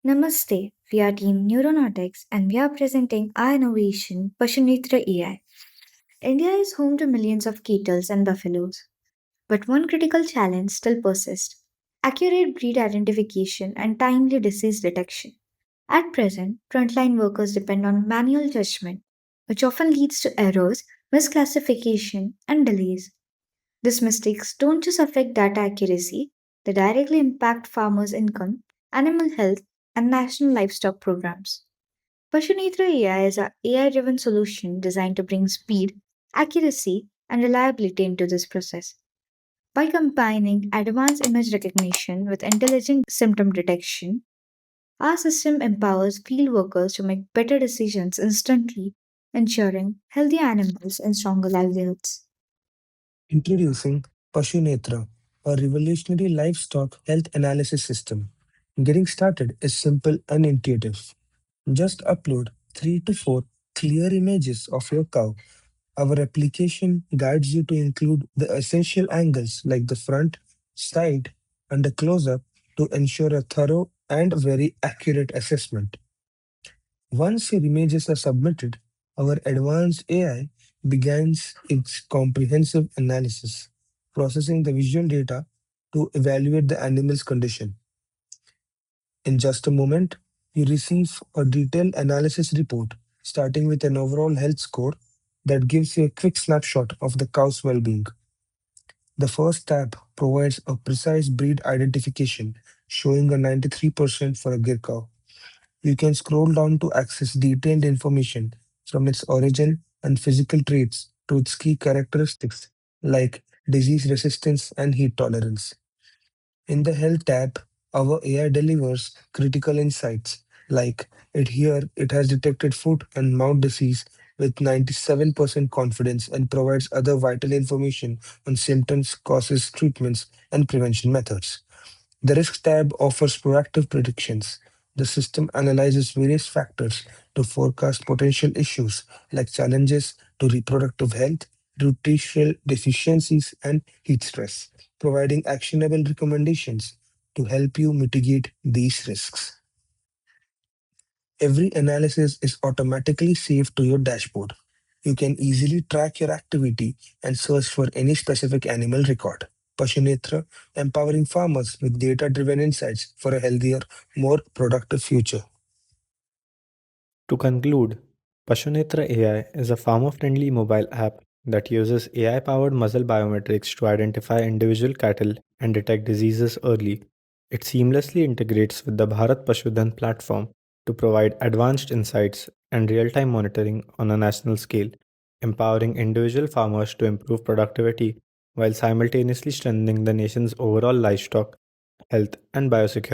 Namaste, we are Team NeuroNotics and we are presenting our innovation PashuNetra AI. India is home to millions of cattle and buffaloes, but one critical challenge still persists: accurate breed identification and timely disease detection. At present, frontline workers depend on manual judgment, which often leads to errors, misclassification, and delays. These mistakes don't just affect data accuracy, they directly impact farmers' income, animal health, and national livestock programs. PashuNetra AI is an AI driven solution designed to bring speed, accuracy, and reliability into this process. By combining advanced image recognition with intelligent symptom detection, our system empowers field workers to make better decisions instantly, ensuring healthy animals and stronger livelihoods. Introducing PashuNetra, a revolutionary livestock health analysis system. Getting started is simple and intuitive. Just upload 3 to 4 clear images of your cow. Our application guides you to include the essential angles like the front, side, and the close up to ensure a thorough and very accurate assessment. Once your images are submitted, our advanced AI begins its comprehensive analysis, processing the visual data to evaluate the animal's condition. In just a moment, you receive a detailed analysis report, starting with an overall health score that gives you a quick snapshot of the cow's well being. The first tab provides a precise breed identification, showing a 93% for a gir cow. You can scroll down to access detailed information from its origin and physical traits to its key characteristics like disease resistance and heat tolerance. In the Health tab, our AI delivers critical insights like it has detected foot and mouth disease with 97% confidence and provides other vital information on symptoms, causes, treatments, and prevention methods. The Risk tab offers proactive predictions. The system analyzes various factors to forecast potential issues like challenges to reproductive health, nutritional deficiencies, and heat stress, providing actionable recommendations to help you mitigate these risks. Every analysis is automatically saved to your dashboard. You can easily track your activity and search for any specific animal record. Pashunetra, empowering farmers with data driven insights for a healthier, more productive future. To conclude, PashuNetra AI is a farmer-friendly mobile app that uses AI-powered muscle biometrics to identify individual cattle and detect diseases early. It seamlessly integrates with the Bharat Pashudhan platform to provide advanced insights and real-time monitoring on a national scale, empowering individual farmers to improve productivity while simultaneously strengthening the nation's overall livestock health and biosecurity.